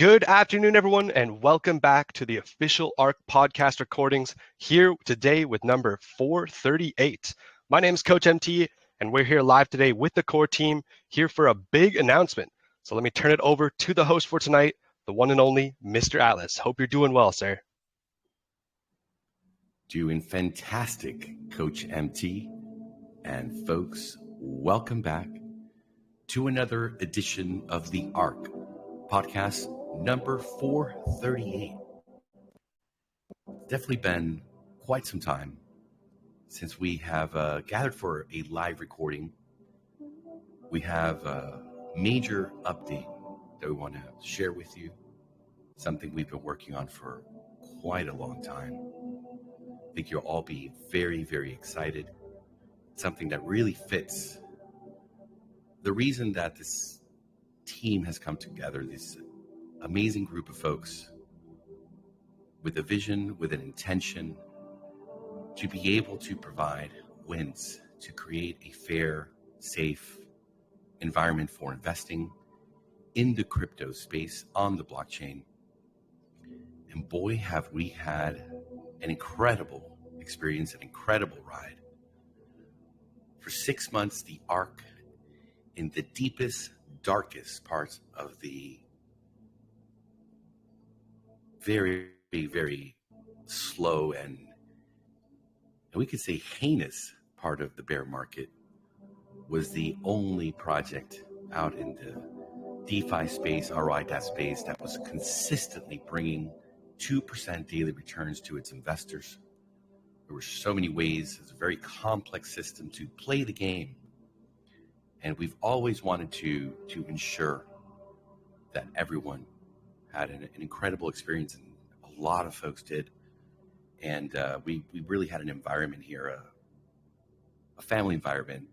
Good afternoon, everyone, and welcome back to the official ARK podcast recordings here today with number 438. My name is Coach MT, and we're here live today with the core team here for a big announcement. So let me turn it over to the host for tonight, the one and only Mr. Atlas. Hope you're doing well, sir. Doing fantastic, Coach MT. And folks, welcome back to another edition of the ARK podcast number 438. Definitely been quite some time since we have gathered for a live recording. We have a major update that we want to share with you, something we've been working on for quite a long time. I think you'll all be very, very excited. Something that really fits the reason that this team has come together, this amazing group of folks with a vision, with an intention to be able to provide wins, to create a fair, safe environment for investing in the crypto space on the blockchain. And boy, have we had an incredible experience, an incredible ride. For 6 months, the ARK in the deepest, darkest parts of the very, very slow and we could say heinous part of the bear market was the only project out in the DeFi space, ROI space that was consistently bringing 2% daily returns to its investors. There were so many ways. It's a very complex system to play the game. And we've always wanted to ensure that everyone had an incredible experience, and a lot of folks did. And we really had an environment here, a family environment,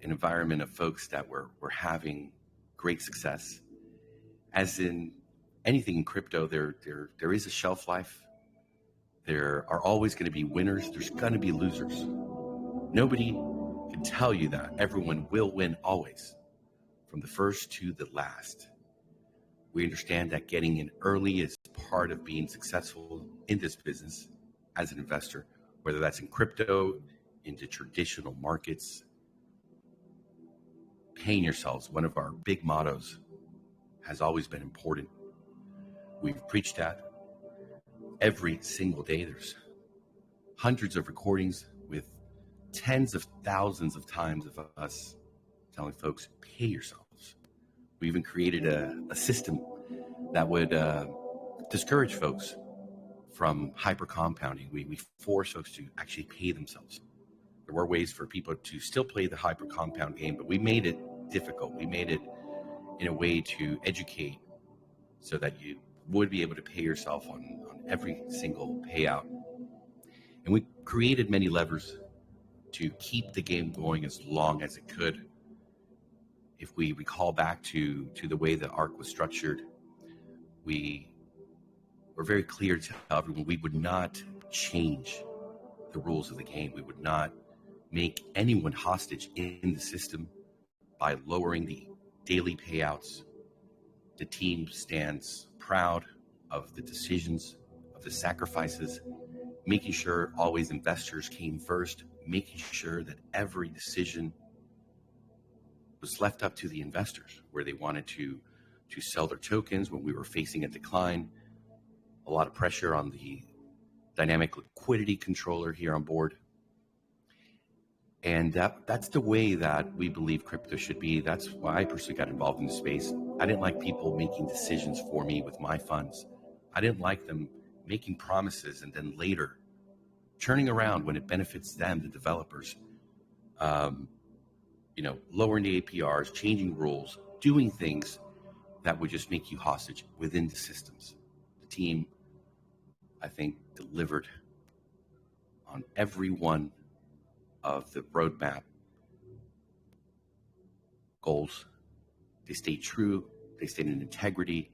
an environment of folks that were having great success. As in anything in crypto, there is a shelf life. There are always going to be winners. There's going to be losers. Nobody can tell you that everyone will win always, from the first to the last. We understand that getting in early is part of being successful in this business as an investor, whether that's in crypto, into traditional markets. Paying yourselves, one of our big mottos, has always been important. We've preached that every single day. There's hundreds of recordings with tens of thousands of times of us telling folks, pay yourselves. We even created a system that would discourage folks from hyper compounding. We force folks to actually pay themselves. There were ways for people to still play the hyper compound game, but we made it difficult. We made it in a way to educate so that you would be able to pay yourself on every single payout. And we created many levers to keep the game going as long as it could. If we recall back to the way the ARK was structured, we were very clear to tell everyone we would not change the rules of the game. We would not make anyone hostage in the system by lowering the daily payouts. The team stands proud of the decisions, of the sacrifices, making sure always investors came first, making sure that every decision was left up to the investors, where they wanted to sell their tokens when we were facing a decline. A lot of pressure on the dynamic liquidity controller here on board. And that's the way that we believe crypto should be. That's why I personally got involved in the space. I didn't like people making decisions for me with my funds. I didn't like them making promises and then later turning around when it benefits them, the developers, lowering the APRs, changing rules, doing things that would just make you hostage within the systems. The team, I think, delivered on every one of the roadmap goals. They stayed true, they stayed in integrity,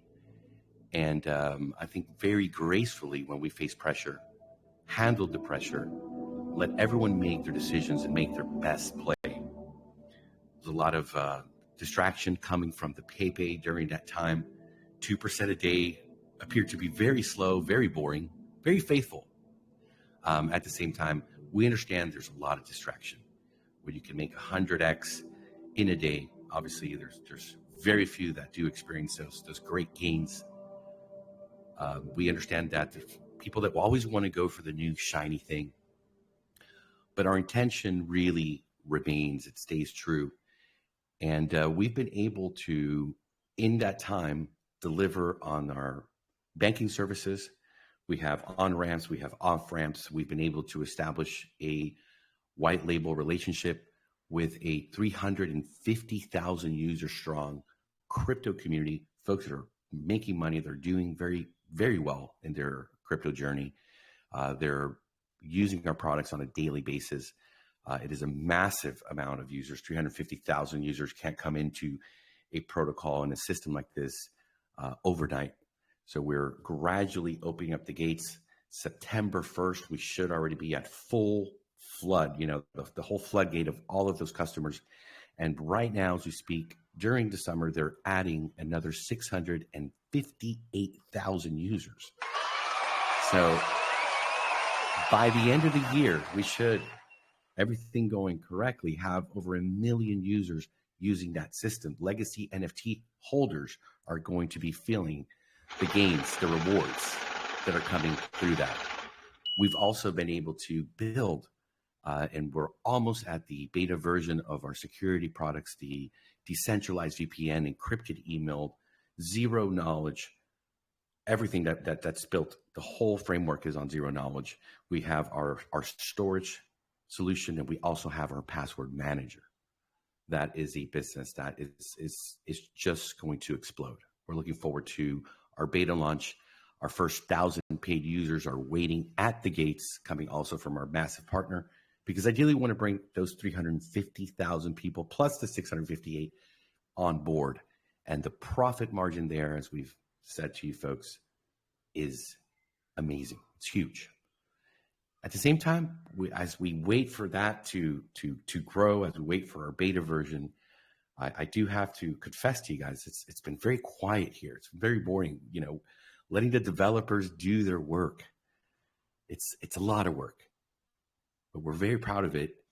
and I think very gracefully, when we faced pressure, handled the pressure, let everyone make their decisions and make their best play. There's a lot of distraction coming from the PayPay during that time. 2% a day appear to be very slow, very boring, very faithful. At the same time, we understand there's a lot of distraction. Where you can make 100x in a day, obviously there's very few that do experience those great gains. We understand that there's people that will always want to go for the new shiny thing, but our intention really remains, it stays true. And we've been able to, in that time, deliver on our banking services. We have on-ramps, we have off-ramps. We've been able to establish a white label relationship with a 350,000 user strong crypto community, folks that are making money. They're doing very, very well in their crypto journey. They're using our products on a daily basis. It is a massive amount of users. 350,000 users can't come into a protocol and a system like this overnight. So we're gradually opening up the gates. September 1st, we should already be at full flood, the whole floodgate of all of those customers. And right now, as we speak, during the summer, they're adding another 658,000 users. So by the end of the year, we should, everything going correctly, have over 1 million users using that system. Legacy NFT holders are going to be feeling the gains, the rewards that are coming through that. We've also been able to build, and we're almost at the beta version of our security products, the decentralized VPN, encrypted email, zero knowledge, everything that's built. The whole framework is on zero knowledge. We have our storage solution, and we also have our password manager. That is a business that is just going to explode. We're looking forward to our beta launch. Our first 1,000 paid users are waiting at the gates, coming also from our massive partner, because ideally we want to bring those 350,000 people plus the 658 on board. And the profit margin there, as we've said to you folks, is amazing. It's huge. At the same time, as we wait for that to grow, as we wait for our beta version, I do have to confess to you guys, it's been very quiet here. It's very boring, letting the developers do their work. It's a lot of work, but we're very proud of it.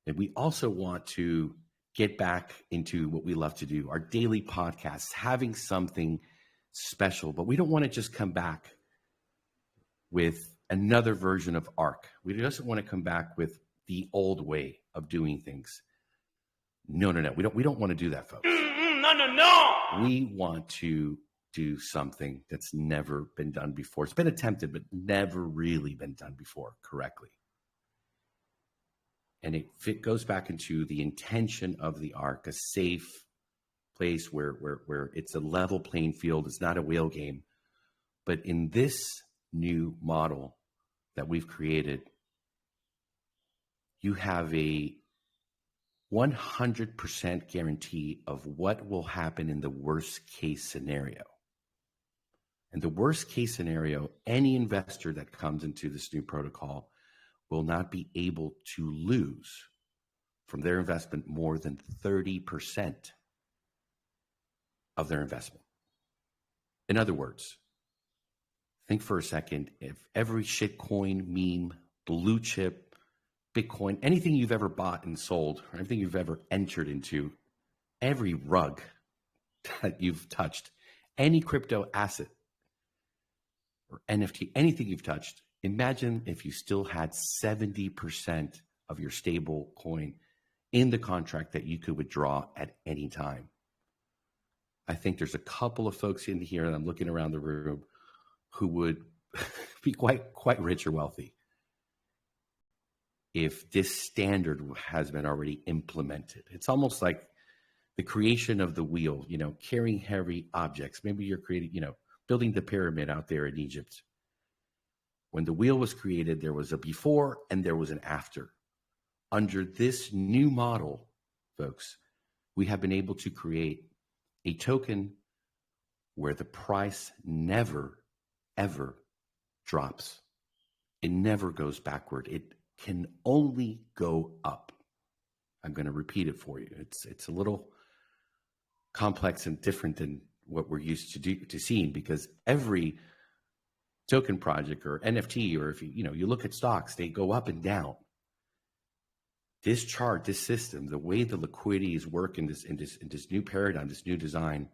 And we also want to get back into what we love to do, our daily podcasts, having something special, but we don't want to just come back with another version of Ark. We just want to come back with the old way of doing things. No. We don't want to do that, folks. No. We want to do something that's never been done before. It's been attempted, but never really been done before correctly. And it goes back into the intention of the Ark, a safe place where it's a level playing field. It's not a whale game. But in this new model that we've created, you have a 100% guarantee of what will happen in the worst case scenario. And the worst case scenario, any investor that comes into this new protocol will not be able to lose from their investment more than 30% of their investment. In other words, think for a second, if every shitcoin, meme, blue chip, Bitcoin, anything you've ever bought and sold, or anything you've ever entered into, every rug that you've touched, any crypto asset or NFT, anything you've touched, imagine if you still had 70% of your stable coin in the contract that you could withdraw at any time. I think there's a couple of folks in here, and I'm looking around the room, who would be quite rich or wealthy if this standard has been already implemented. It's almost like the creation of the wheel, carrying heavy objects. Maybe you're creating, building the pyramid out there in Egypt. When the wheel was created, there was a before and there was an after. Under this new model, folks, we have been able to create a token where the price never, ever drops. It never goes backward. It can only go up. I'm going to repeat it for you. It's a little complex and different than what we're used to seeing, because every token project or NFT, or if you look at stocks, they go up and down. This chart, this system, the way the liquidity is working in this new paradigm, this new design,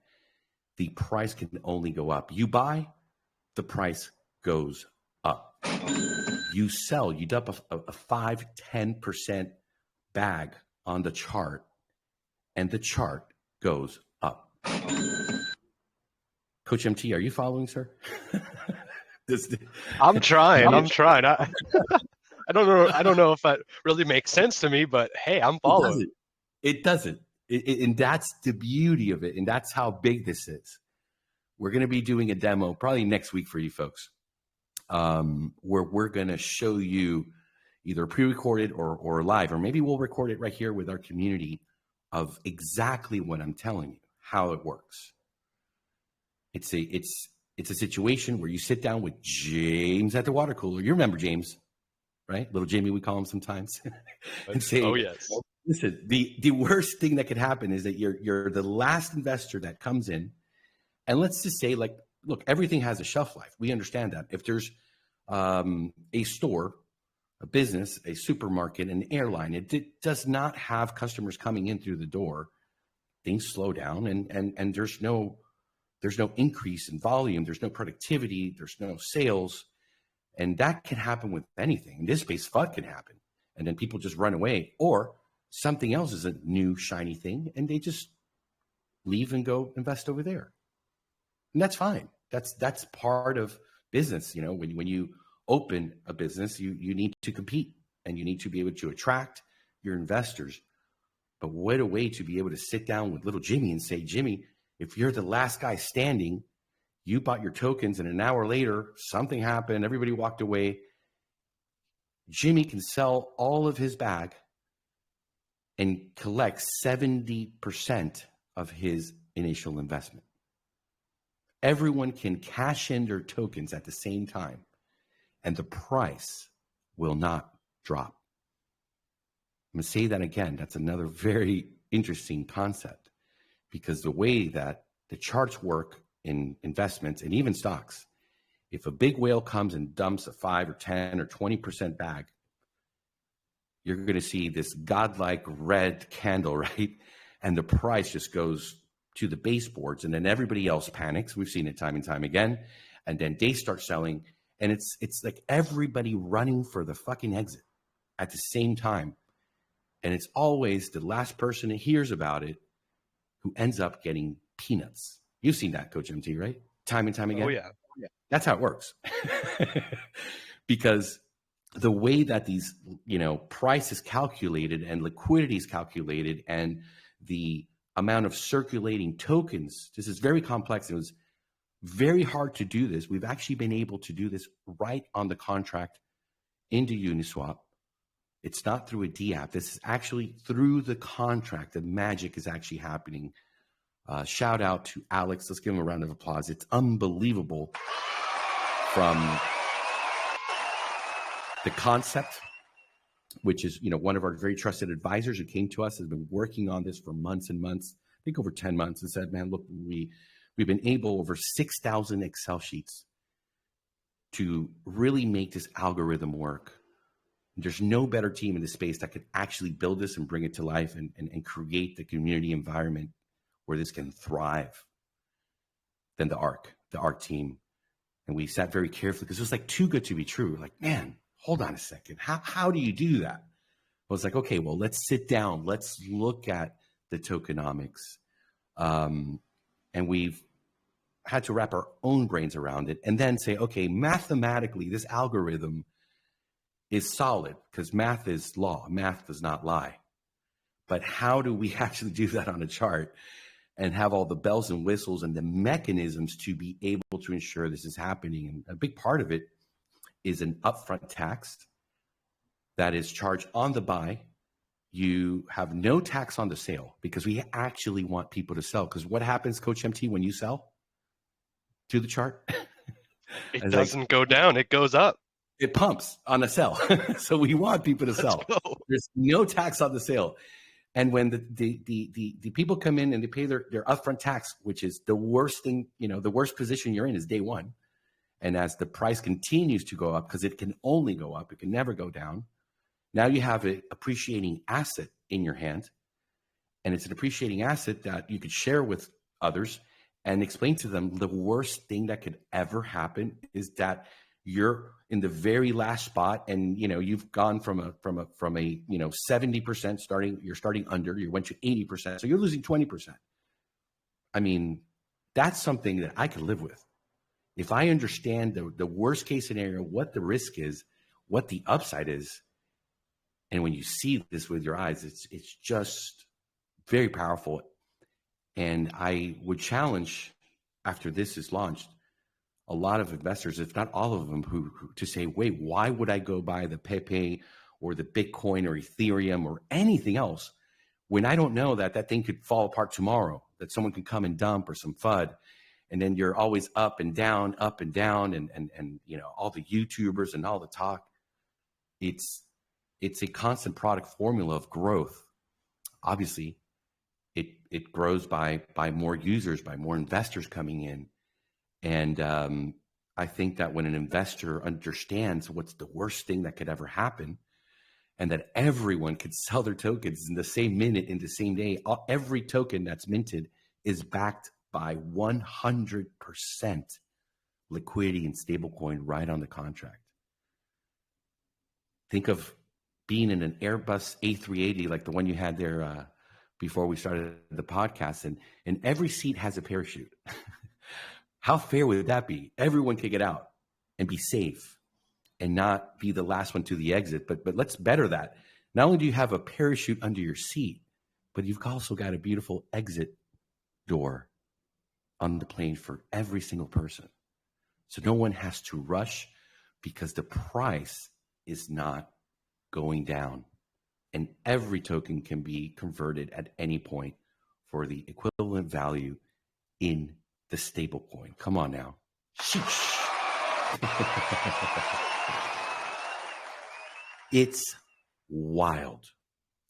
the price can only go up. You buy, the price goes up. You sell, you dump a 5-10% bag on the chart, and the chart goes up. Coach MT, are you following, sir? I'm trying. I don't know if that really makes sense to me, but hey, I'm following. It doesn't. And that's the beauty of it. And that's how big this is. We're going to be doing a demo probably next week for you folks, where we're going to show you either pre-recorded or live, or maybe we'll record it right here with our community of exactly what I'm telling you, how it works. It's a situation where you sit down with James at the water cooler. You remember James, right? Little Jimmy, we call him sometimes. And say, oh yes. Listen, the worst thing that could happen is that you're the last investor that comes in, and let's just say, like, look, everything has a shelf life. We understand that. If there's a store, a business, a supermarket, an airline, it does not have customers coming in through the door, things slow down, and there's no increase in volume, there's no productivity, there's no sales, and that can happen with anything. In this space, FUD can happen, and then people just run away, or something else is a new shiny thing, and they just leave and go invest over there, and that's fine. That's part of business. When you open a business, you need to compete, and you need to be able to attract your investors. But what a way to be able to sit down with little Jimmy and say, Jimmy, if you're the last guy standing, you bought your tokens, and an hour later, something happened, everybody walked away, Jimmy can sell all of his bag and collect 70% of his initial investment. Everyone can cash in their tokens at the same time, and the price will not drop. I'm going to say that again. That's another very interesting concept, because the way that the charts work in investments and even stocks, if a big whale comes and dumps a 5 or 10 or 20% bag, you're going to see this godlike red candle, right? And the price just goes to the baseboards, and then everybody else panics. We've seen it time and time again. And then they start selling, and it's like everybody running for the fucking exit at the same time. And it's always the last person that hears about it who ends up getting peanuts. You've seen that, Coach MT, right? Time and time again. Oh yeah. That's how it works. Because the way that these, price is calculated and liquidity is calculated, and the amount of circulating tokens, this is very complex. It was very hard to do this. We've actually been able to do this right on the contract into Uniswap. It's not through a D app. This is actually through the contract. The magic is actually happening. Shout out to Alex. Let's give him a round of applause. It's unbelievable. From the concept, which is, one of our very trusted advisors who came to us, has been working on this for months and months, I think over 10 months, and said, man, look, we've been able, over 6,000 Excel sheets, to really make this algorithm work. There's no better team in the space that could actually build this and bring it to life and create the community environment where this can thrive than the ARK team. And we sat very carefully, because it was like too good to be true. We're like, man, hold on a second. How do you do that? I was like, okay, well, let's sit down. Let's look at the tokenomics. And we've had to wrap our own brains around it and then say, okay, mathematically, this algorithm is solid, because math is law. Math does not lie. But how do we actually do that on a chart and have all the bells and whistles and the mechanisms to be able to ensure this is happening? And a big part of it is an upfront tax that is charged on the buy. You have no tax on the sale, because we actually want people to sell. Because what happens, Coach MT, when you sell to the chart? It doesn't go down. It goes up. It pumps on a sell. So we want people to sell. There's no tax on the sale. And when the people come in and they pay their upfront tax, which is the worst thing, the worst position you're in is day one. And as the price continues to go up, because it can only go up, it can never go down. Now you have an appreciating asset in your hand. And it's an appreciating asset that you could share with others and explain to them the worst thing that could ever happen is that you're in the very last spot, and you've gone from a 70% starting, you're starting under, you went to 80%, so you're losing 20%. I mean, that's something that I could live with. If I understand the worst case scenario, what the risk is, what the upside is, and when you see this with your eyes, it's just very powerful. And I would challenge, after this is launched, a lot of investors, if not all of them, who to say, wait, why would I go buy the Pepe or the Bitcoin or Ethereum or anything else when I don't know that thing could fall apart tomorrow, that someone can come and dump or some FUD, and then you're always up and down, and all the YouTubers and all the talk. It's a constant product formula of growth. Obviously, it grows by more users, by more investors coming in. And I think that when an investor understands what's the worst thing that could ever happen, and that everyone could sell their tokens in the same minute, in the same day, every token that's minted is backed by 100% liquidity and stablecoin right on the contract. Think of being in an Airbus A380 like the one you had there before we started the podcast, and every seat has a parachute. How fair would that be? Everyone could get out and be safe and not be the last one to the exit. But let's better that. Not only do you have a parachute under your seat, but you've also got a beautiful exit door on the plane for every single person. So no one has to rush because the price is not going down. And every token can be converted at any point for the equivalent value in the stable coin. Come on now. It's wild.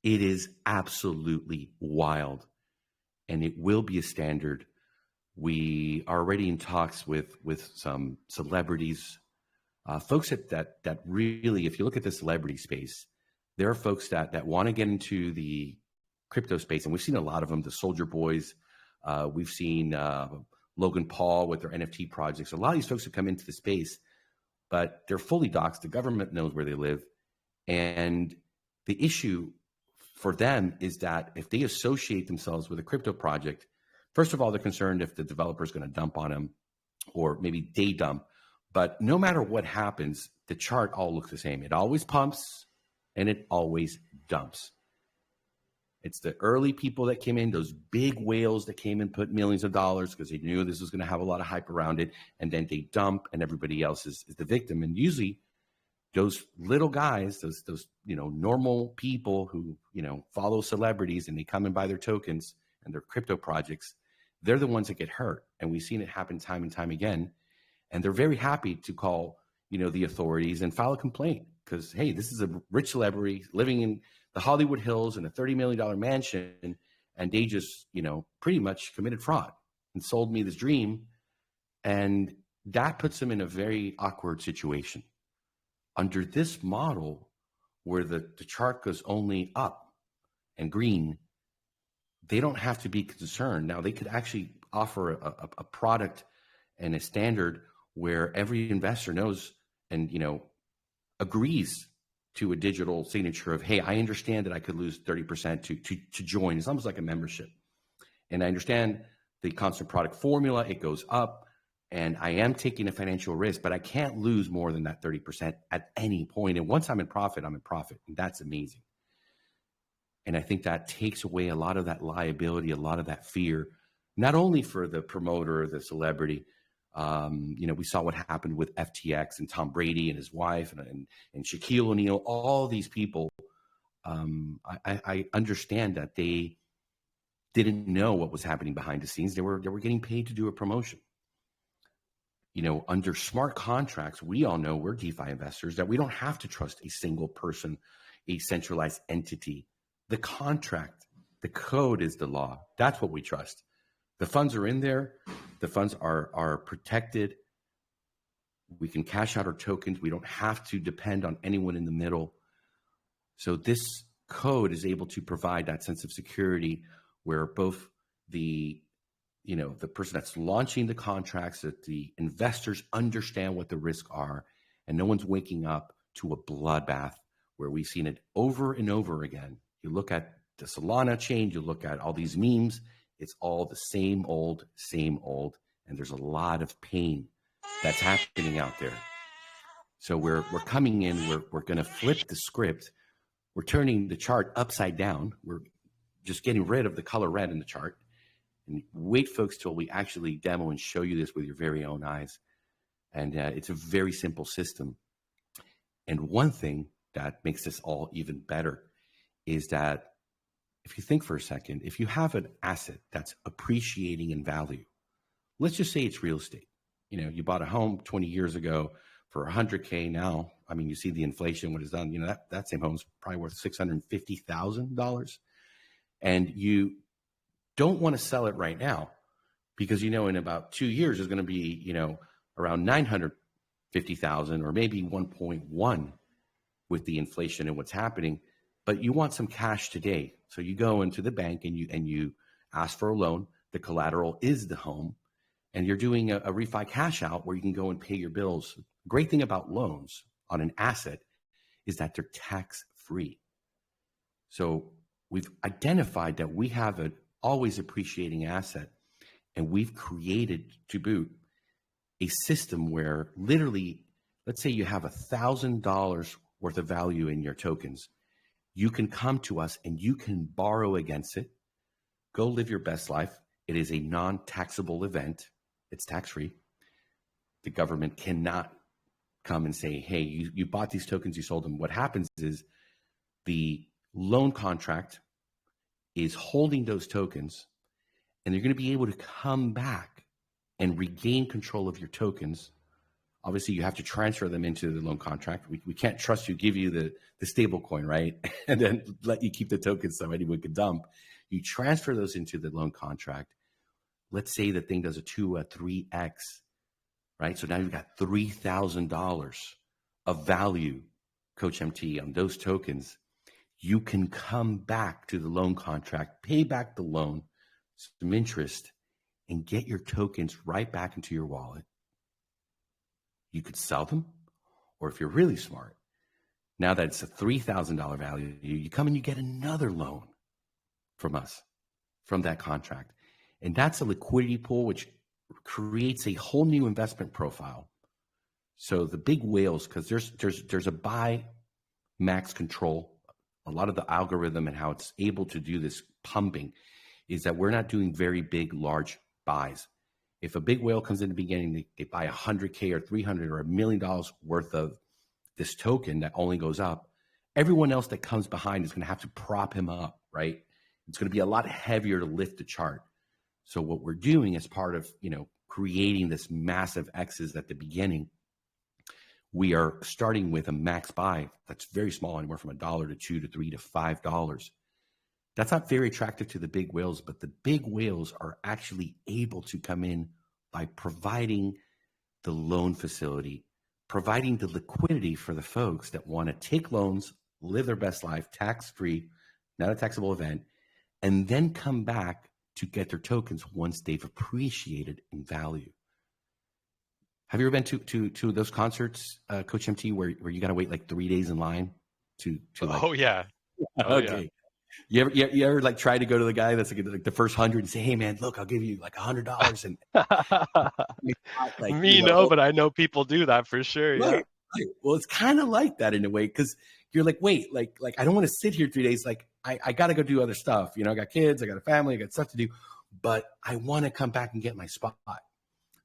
It is absolutely wild. And it will be a standard. We are already in talks with some celebrities, folks that really, if you look at the celebrity space, there are folks that want to get into the crypto space. And we've seen a lot of them, the Soldier Boys. We've seen Logan Paul with their NFT projects. A lot of these folks have come into the space, but they're fully doxxed. The government knows where they live. And the issue for them is that if they associate themselves with a crypto project, first of all, they're concerned if the developer is going to dump on them, or maybe they dump. But no matter what happens, the chart all looks the same. It always pumps and it always dumps. It's the early people that came in, those big whales that came and put millions of dollars because they knew this was going to have a lot of hype around it, and then they dump, and everybody else is the victim. And usually, those little guys, those normal people who follow celebrities and they come and buy their tokens and their crypto projects, they're the ones that get hurt. And we've seen it happen time and time again. And they're very happy to call the authorities and file a complaint because, hey, this is a rich celebrity living in the Hollywood Hills in a $30 million mansion, and they just, pretty much committed fraud and sold me this dream. And that puts them in a very awkward situation. Under this model, where the chart goes only up and green, they don't have to be concerned. Now, they could actually offer a product and a standard where every investor knows and, agrees to a digital signature of, hey, I understand that I could lose 30% to join. It's almost like a membership. And I understand the constant product formula, it goes up, and I am taking a financial risk, but I can't lose more than that 30% at any point. And once I'm in profit, I'm in profit. And that's amazing. And I think that takes away a lot of that liability, a lot of that fear, not only for the promoter or the celebrity. We saw what happened with FTX and Tom Brady and his wife and Shaquille O'Neal, all these people. I understand that they didn't know what was happening behind the scenes. They were getting paid to do a promotion. Under smart contracts, we all know, we're DeFi investors, that we don't have to trust a single person, a centralized entity. The contract The code is the law. That's what we trust. The funds are in there. The funds are protected. We can cash out our tokens. We don't have to depend on anyone in the middle. So this code is able to provide that sense of security where both the person that's launching the contracts, that the investors understand what the risks are, and no one's waking up to a bloodbath where we've seen it over and over again. You look at the Solana chain, you look at all these memes, it's all the same old, and there's a lot of pain that's happening out there. So we're coming in, we're going to flip the script. We're turning the chart upside down. We're just getting rid of the color red in the chart. And wait, folks, till we actually demo and show you this with your very own eyes. And it's a very simple system. And one thing that makes this all even better is that if you think for a second, if you have an asset that's appreciating in value, let's just say it's real estate. You bought a home 20 years ago for $100K. Now, I mean, you see the inflation, what it's done, that same home's probably worth $650,000. And you don't want to sell it right now because, in about 2 years, it's going to be, around 950,000 or maybe 1.1 with the inflation and what's happening. But you want some cash today. So you go into the bank and you ask for a loan. The collateral is the home. And you're doing a refi cash out where you can go and pay your bills. The great thing about loans on an asset is that they're tax free. So we've identified that we have an always appreciating asset, and we've created, to boot, a system where literally, let's say you have $1,000 worth of value in your tokens. You can come to us and you can borrow against it. Go live your best life. It is a non-taxable event. It's tax-free. The government cannot come and say, hey, you bought these tokens, you sold them. What happens is the loan contract is holding those tokens, and they're going to be able to come back and regain control of your tokens. Obviously, you have to transfer them into the loan contract. We can't trust you, give you the stable coin, right? And then let you keep the tokens so anyone could dump. You transfer those into the loan contract. Let's say the thing does a 2, a 3x, right? So now you've got $3,000 of value, Coach MT, on those tokens. You can come back to the loan contract, pay back the loan, some interest, and get your tokens right back into your wallet. You could sell them, or if you're really smart, now that it's a $3,000 value, you come and you get another loan from us, from that contract. And that's a liquidity pool, which creates a whole new investment profile. So the big whales, because there's a buy max control. A lot of the algorithm and how it's able to do this pumping is that we're not doing very big, large buys. If a big whale comes in the beginning, they buy $100K or $300 or $1 million worth of this token that only goes up, everyone else that comes behind is going to have to prop him up, right? It's going to be a lot heavier to lift the chart. So what we're doing as part of, creating this massive X's at the beginning, we are starting with a max buy that's very small, anywhere from $1 to $2 to $3 to $5. That's not very attractive to the big whales, but the big whales are actually able to come in by providing the loan facility, providing the liquidity for the folks that want to take loans, live their best life, tax-free, not a taxable event, and then come back to get their tokens once they've appreciated in value. Have you ever been to those concerts, Coach MT, where you got to wait like 3 days in line to like? Oh yeah. Oh, okay. Yeah. You ever like try to go to the guy that's like the first 100 and say, hey man, look, I'll give you like $100 and like, me, no, but I know people do that for sure. Right, yeah. Right. Well, it's kind of like that in a way, because you're like, wait, like I don't want to sit here 3 days. Like I got to go do other stuff. I got kids, I got a family, I got stuff to do, but I want to come back and get my spot.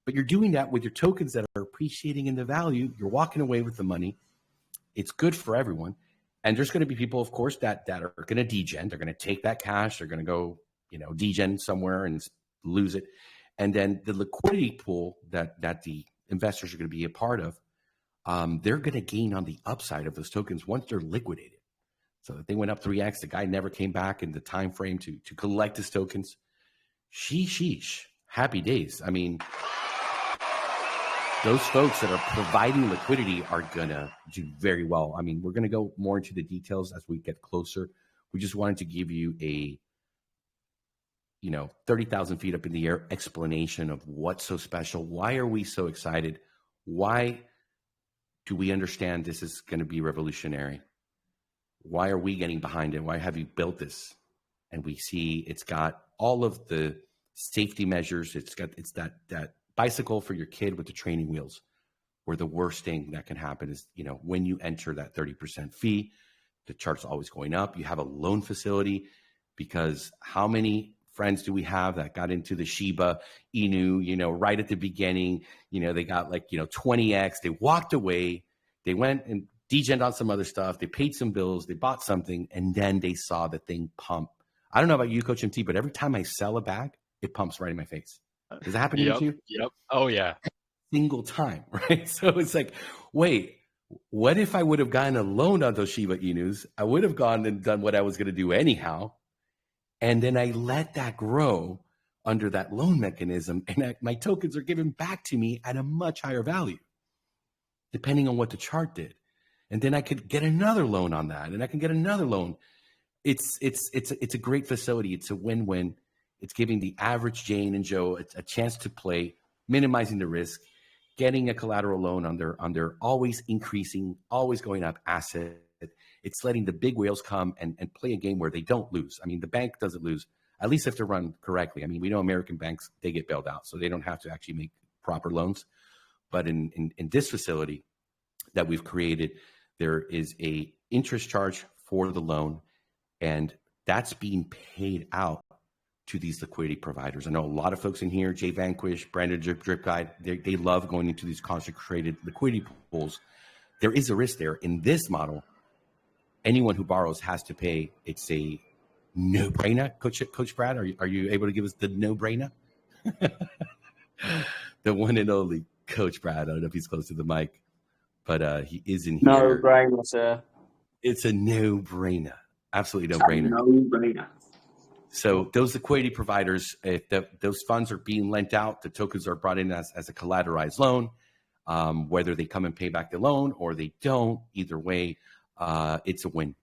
But you're doing that with your tokens that are appreciating in the value. You're walking away with the money. It's good for everyone. And there's going to be people, of course, that are going to degen. They're going to take that cash. They're going to go, degen somewhere and lose it. And then the liquidity pool that the investors are going to be a part of, they're going to gain on the upside of those tokens once they're liquidated. So they went up 3x. The guy never came back in the time frame to collect his tokens. Sheesh. Happy days. I mean, those folks that are providing liquidity are going to do very well. I mean, we're going to go more into the details as we get closer. We just wanted to give you a 30,000 feet up in the air explanation of what's so special. Why are we so excited? Why do we understand this is going to be revolutionary? Why are we getting behind it? Why have you built this? And we see it's got all of the safety measures. It's that bicycle for your kid with the training wheels, where the worst thing that can happen is, when you enter that 30% fee, the chart's always going up. You have a loan facility, because how many friends do we have that got into the Shiba Inu, right at the beginning? They got 20x, they walked away, they went and degened on some other stuff, they paid some bills, they bought something, and then they saw the thing pump. I don't know about you, Coach MT, but every time I sell a bag, it pumps right in my face. Does that happen to you? Yep. Oh, yeah. Single time, right? So it's like, wait, what if I would have gotten a loan on those Shiba Inus? I would have gone and done what I was going to do anyhow. And then I let that grow under that loan mechanism, and my tokens are given back to me at a much higher value, depending on what the chart did. And then I could get another loan on that, and I can get another loan. It's a great facility. It's a win-win. It's giving the average Jane and Joe a chance to play, minimizing the risk, getting a collateral loan on their always increasing, always going up asset. It's letting the big whales come and play a game where they don't lose. I mean, the bank doesn't lose, at least if they're run correctly. I mean, we know American banks, they get bailed out, so they don't have to actually make proper loans. But in this facility that we've created, there is a interest charge for the loan, and that's being paid out to these liquidity providers. I know a lot of folks in here, Jay Vanquish, Brandon Drip Guide, they love going into these concentrated liquidity pools. There is a risk there. In this model, anyone who borrows has to pay. It's a no-brainer. Coach Brad, are you able to give us the no-brainer? The one and only Coach Brad. I don't know if he's close to the mic, but he is in here. No-brainer, sir. It's a no-brainer. Absolutely no-brainer. No-brainer. So those liquidity providers, if those funds are being lent out, the tokens are brought in as a collateralized loan, whether they come and pay back the loan or they don't, either way, it's a win.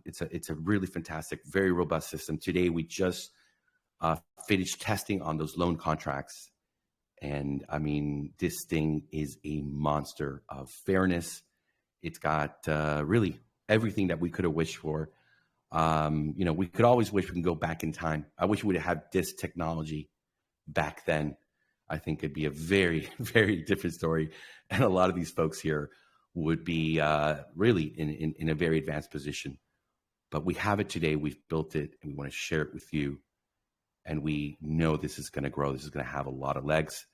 It's a really fantastic, very robust system. Today, we just finished testing on those loan contracts. And I mean, this thing is a monster of fairness. It's got really everything that we could have wished for. We could always wish we can go back in time. I wish we would have had this technology back then. I think it'd be a very, very different story. And a lot of these folks here would be really in a very advanced position. But we have it today. We've built it, and we want to share it with you. And we know this is going to grow. This is going to have a lot of legs.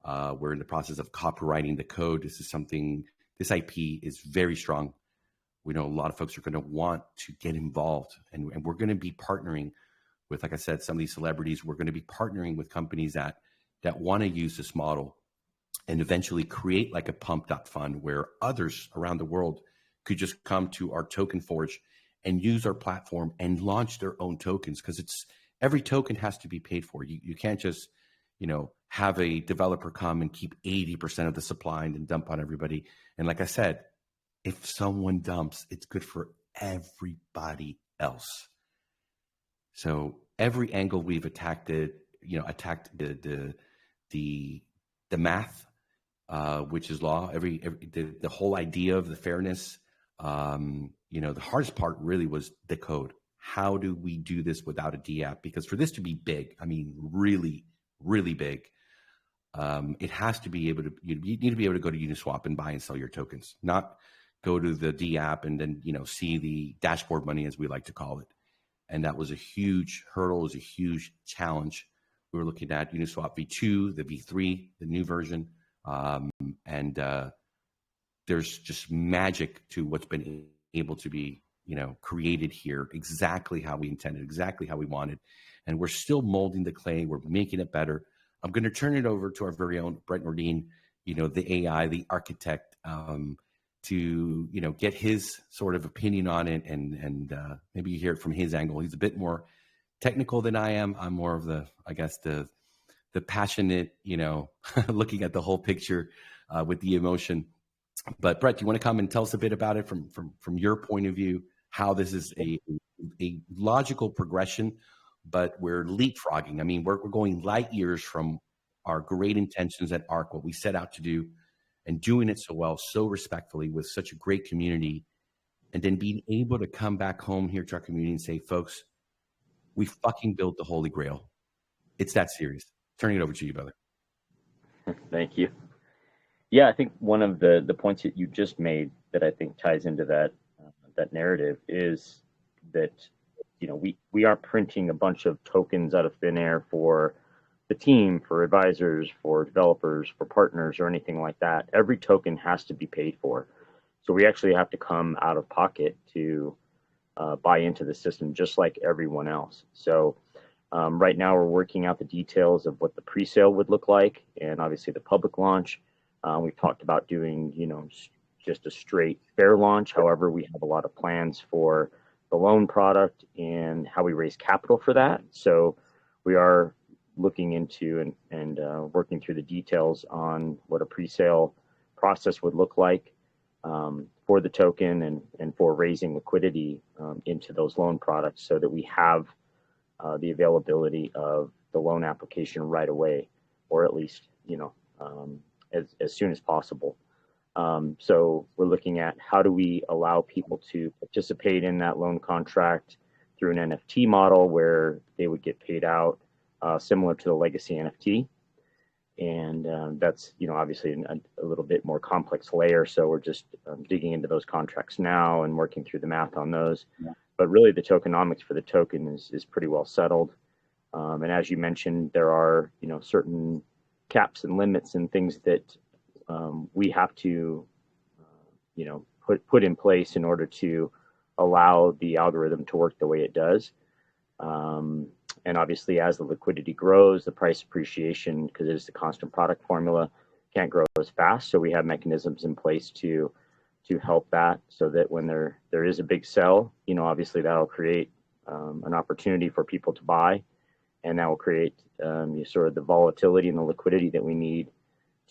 We're in the process of copywriting the code. This IP is very strong. We know a lot of folks are going to want to get involved, and we're going to be partnering with, like I said, some of these celebrities. We're going to be partnering with companies that want to use this model and eventually create like a pump.fund where others around the world could just come to our token forge and use our platform and launch their own tokens, because every token has to be paid for. You can't just, have a developer come and keep 80% of the supply and then dump on everybody. And like I said, if someone dumps, it's good for everybody else. So every angle we've attacked the math, which is law, the whole idea of the fairness. The hardest part really was the code. How do we do this without a DApp? Because for this to be big, I mean, really, really big, it has to be able to, you need to be able to go to Uniswap and buy and sell your tokens, not go to the DApp and then, see the dashboard money, as we like to call it. And that was a huge hurdle, was a huge challenge. We were looking at Uniswap V2, the V3, the new version. And there's just magic to what's been able to be, created here, exactly how we intended, exactly how we wanted. And we're still molding the clay. We're making it better. I'm going to turn it over to our very own Brent Nordine, the AI, the architect. to get his sort of opinion on it, and maybe you hear it from his angle. He's a bit more technical than I am. I'm more of the, I guess, the passionate, looking at the whole picture with the emotion. But Brett, do you want to come and tell us a bit about it from your point of view, how this is a logical progression, but we're leapfrogging? I mean, we're going light years from our great intentions at Ark, what we set out to do, and doing it so well, so respectfully, with such a great community, and then being able to come back home here to our community and say, folks, we fucking built the Holy Grail. It's that serious. Turning it over to you, brother. Thank you. Yeah, I think one of the points that you just made that I think ties into that narrative is that we aren't printing a bunch of tokens out of thin air for the team, for advisors, for developers, for partners, or anything like that. Every token has to be paid for, so we actually have to come out of pocket to buy into the system, just like everyone else. So right now we're working out the details of what the pre-sale would look like, and obviously the public launch. We've talked about doing, just a straight fair launch. However, we have a lot of plans for the loan product and how we raise capital for that. So we are looking into and working through the details on what a pre-sale process would look like for the token and for raising liquidity into those loan products, so that we have the availability of the loan application right away, or at least, as soon as possible. So we're looking at how do we allow people to participate in that loan contract through an NFT model where they would get paid out similar to the legacy NFT. And that's, obviously a little bit more complex layer. So we're just digging into those contracts now and working through the math on those. Yeah. But really the tokenomics for the token is pretty well settled. And as you mentioned, there are, certain caps and limits and things that we have to, put in place in order to allow the algorithm to work the way it does. And obviously, as the liquidity grows, the price appreciation, because it's the constant product formula, can't grow as fast. So we have mechanisms in place to help that, so that when there is a big sell, obviously that'll create an opportunity for people to buy. And that will create sort of the volatility and the liquidity that we need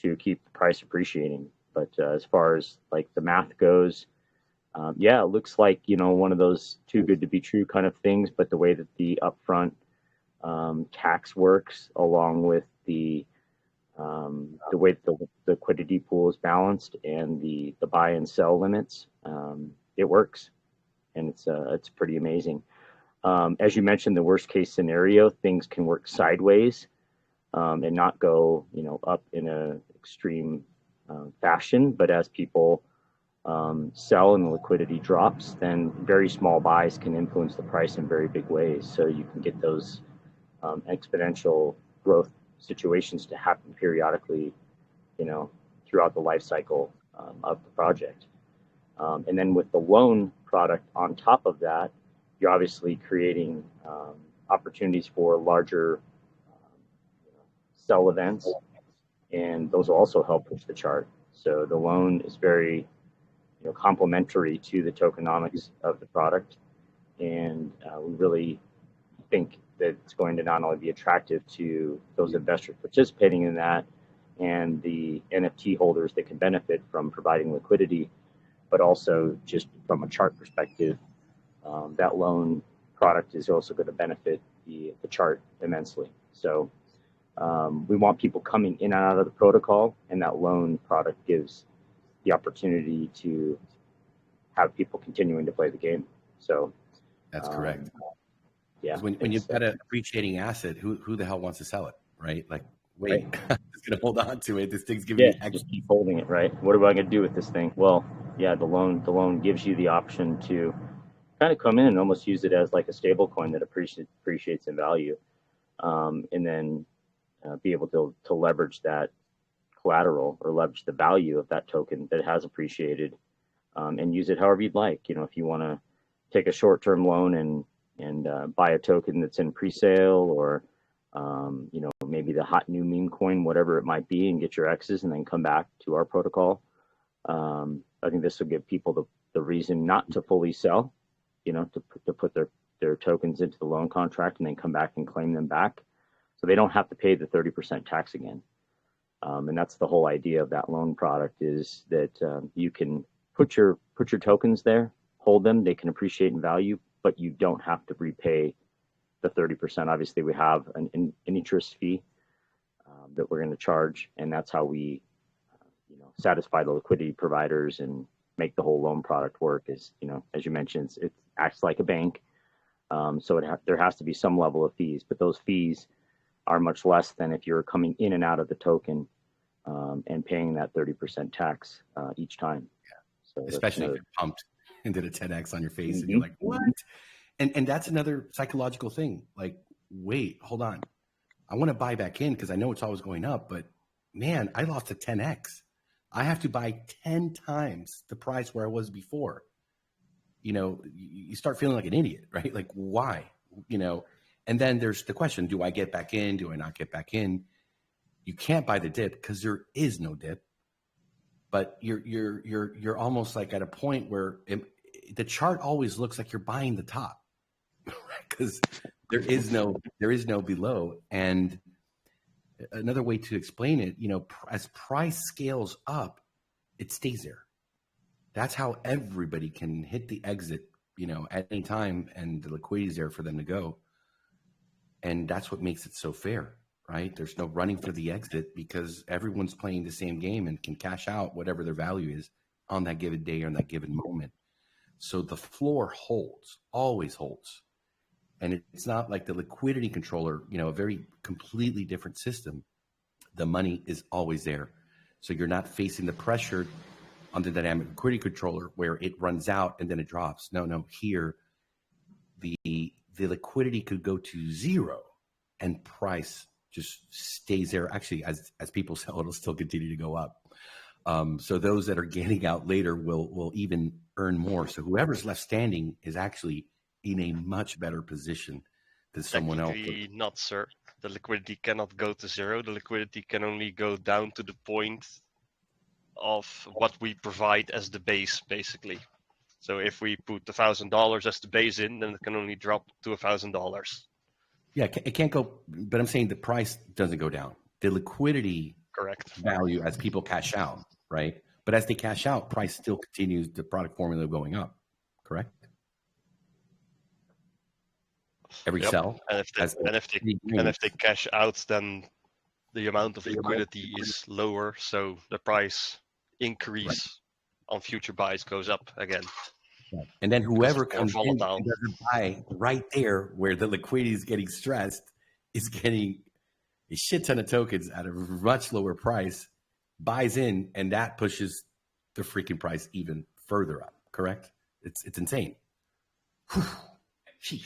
to keep the price appreciating. But as far as like the math goes, it looks like, one of those too good to be true kind of things. But the way that the upfront tax works, along with the way that the liquidity pool is balanced and the buy and sell limits, it works, and it's pretty amazing. As you mentioned, the worst case scenario, things can work sideways and not go, up in a extreme fashion. But as people sell and the liquidity drops, then very small buys can influence the price in very big ways. So you can get those exponential growth situations to happen periodically, throughout the life cycle of the project. And then with the loan product on top of that, you're obviously creating opportunities for larger sell events, and those will also help push the chart. So the loan is very, complementary to the tokenomics of the product, and we really think that it's going to not only be attractive to those investors participating in that and the NFT holders that can benefit from providing liquidity, but also just from a chart perspective, that loan product is also going to benefit the chart immensely. So we want people coming in and out of the protocol, and that loan product gives the opportunity to have people continuing to play the game. So that's correct. Yeah. When you've got an appreciating asset, who the hell wants to sell it, right? Like, wait, right. It's going to hold on to it. This thing's giving me just keep holding it, right? What am I going to do with this thing? Well, yeah, the loan gives you the option to kind of come in and almost use it as like a stable coin that appreciates in value, and then be able to leverage that collateral or leverage the value of that token that has appreciated, and use it however you'd like. If you want to take a short-term loan and buy a token that's in pre-sale, or maybe the hot new meme coin, whatever it might be, and get your X's and then come back to our protocol. I think this will give people the reason not to fully sell, to put their tokens into the loan contract and then come back and claim them back. So they don't have to pay the 30% tax again. And that's the whole idea of that loan product, is that you can put your tokens there, hold them, they can appreciate in value, but you don't have to repay the 30%. Obviously, we have an interest fee that we're going to charge, and that's how we satisfy the liquidity providers and make the whole loan product work. Is, as you mentioned, it acts like a bank. So there has to be some level of fees, but those fees are much less than if you're coming in and out of the token and paying that 30% tax each time. Yeah. So especially if you're pumped into the 10x on your face and you're like, what? And that's another psychological thing. Like, wait, hold on. I want to buy back in because I know it's always going up, but man, I lost a 10x. I have to buy 10 times the price where I was before. You start feeling like an idiot, right? Like, why? And then there's the question, do I get back in? Do I not get back in? You can't buy the dip because there is no dip. But you're almost like at a point where the chart always looks like you're buying the top, right? Because there is no below. And another way to explain it, as price scales up, it stays there. That's how everybody can hit the exit, at any time, and the liquidity is there for them to go. And that's what makes it so fair, right? There's no running for the exit because everyone's playing the same game and can cash out whatever their value is on that given day or on that given moment. So the floor holds, always holds. And it's not like the liquidity controller, a very completely different system. The money is always there. So you're not facing the pressure on the dynamic liquidity controller where it runs out and then it drops. No, here the liquidity could go to zero and price just stays there. Actually, as people sell, it'll still continue to go up. So those that are getting out later will even earn more. So whoever's left standing is actually in a much better position than someone else. Not, sir. The liquidity cannot go to zero. The liquidity can only go down to the point of what we provide as the base, basically. So if we put $1,000 as the base in, then it can only drop to $1,000. Yeah, it can't go, but I'm saying the price doesn't go down. The liquidity value as people cash out, right? But as they cash out, price still continues the product formula going up, correct? Every sell. And if they cash out, then the amount of liquidity is lower, so the price increase on future buys goes up again. Right. And then whoever comes in and doesn't buy right there where the liquidity is getting stressed is getting a shit ton of tokens at a much lower price, buys in, and that pushes the freaking price even further up, correct? It's insane. Whew. Sheesh.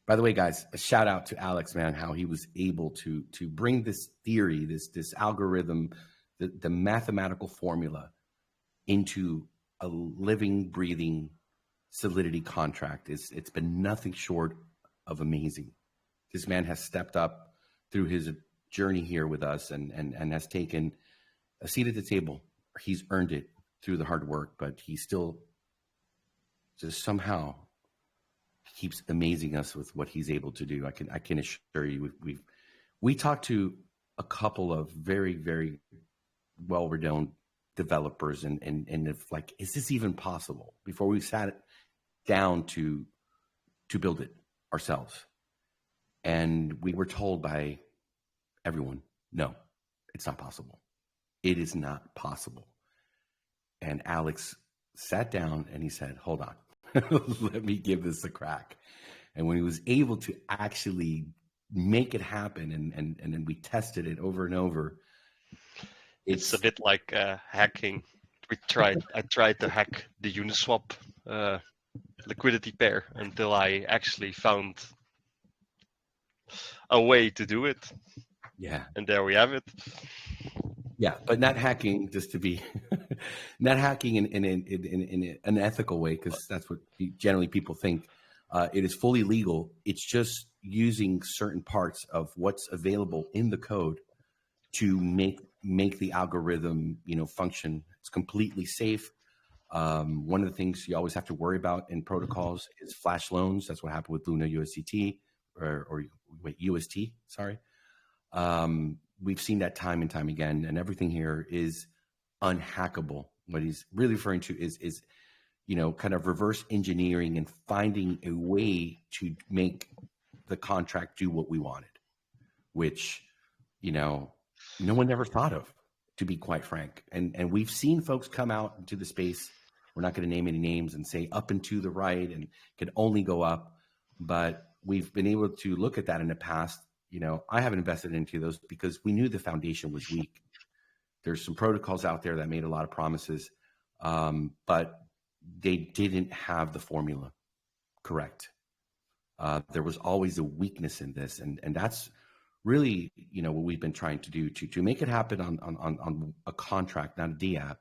By the way, guys, a shout out to Alex, man, how he was able to bring this theory, this algorithm, the mathematical formula into a living, breathing solidity contract. It's been nothing short of amazing. This man has stepped up through his journey here with us and has taken a seat at the table. He's earned it through the hard work, but he still just somehow keeps amazing us with what he's able to do. I can assure you, we talked to a couple of very, very well-renowned developers and if like, is this even possible, before we sat down to build it ourselves. And we were told by everyone, no, it's not possible. It is not possible. And Alex sat down and he said, hold on, let me give this a crack. And when he was able to actually make it happen and then we tested it over and over. It's a bit like hacking. I tried to hack the Uniswap liquidity pair until I actually found a way to do it. Yeah. And there we have it. Yeah, but not hacking, just to be, not hacking in an ethical way, because that's what generally people think. It is fully legal. It's just using certain parts of what's available in the code to make the algorithm, function. It's completely safe. One of the things you always have to worry about in protocols is flash loans. That's what happened with Luna USDT or UST. Sorry. We've seen that time and time again, and everything here is unhackable. What he's really referring to is kind of reverse engineering and finding a way to make the contract do what we wanted, which, no one ever thought of, to be quite frank. And we've seen folks come out into the space. We're not going to name any names and say up and to the right and could only go up, but we've been able to look at that in the past. I haven't invested into those because we knew the foundation was weak. There's some protocols out there that made a lot of promises, but they didn't have the formula correct. There was always a weakness in this, and that's really what we've been trying to do to make it happen on a contract, not a DApp,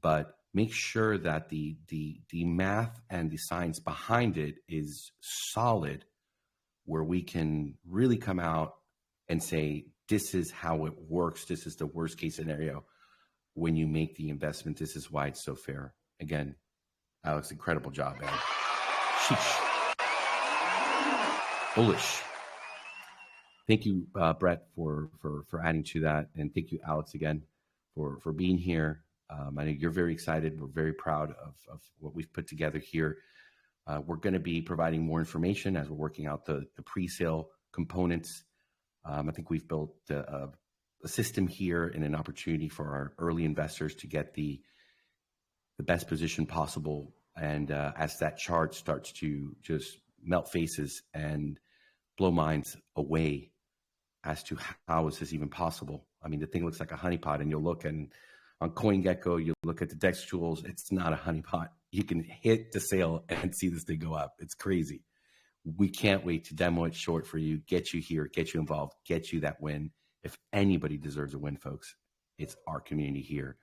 but make sure that the math and the science behind it is solid, where we can really come out and say, this is how it works. This is the worst case scenario. When you make the investment, this is why it's so fair. Again, Alex, incredible job, man. Sheesh. Bullish. Thank you, Brett, for adding to that. And thank you, Alex, again, for being here. I know you're very excited. We're very proud of what we've put together here. We're going to be providing more information as we're working out the pre-sale components. I think we've built a system here and an opportunity for our early investors to get the best position possible. And as that chart starts to just melt faces and blow minds away as to how is this even possible. I mean, the thing looks like a honeypot, and you'll look and on CoinGecko, you look at the DEX tools, it's not a honeypot. You can hit the sale and see this thing go up. It's crazy. We can't wait to demo it short for you, get you here, get you involved, get you that win. If anybody deserves a win, folks, it's our community here.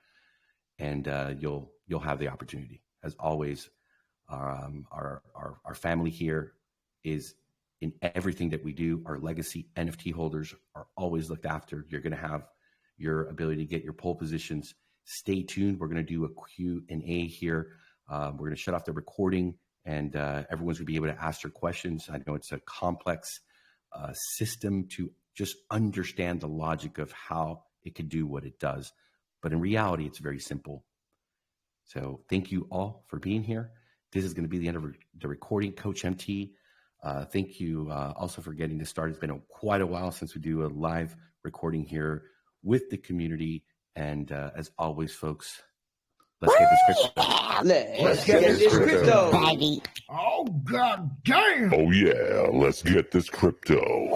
And you'll have the opportunity. As always, our family here is in everything that we do. Our legacy NFT holders are always looked after. You're going to have your ability to get your pole positions. Stay tuned. We're going to do a Q&A here. We're going to shut off the recording, and everyone's going to be able to ask their questions. I know it's a complex system to just understand the logic of how it can do what it does. But in reality, it's very simple. So thank you all for being here. This is going to be the end of the recording. Coach MT, thank you also for getting this started. It's been quite a while since we do a live recording here with the community. And as always, folks, let's get this crypto. Let's get this crypto. Oh, God damn. Oh, yeah. Let's get this crypto.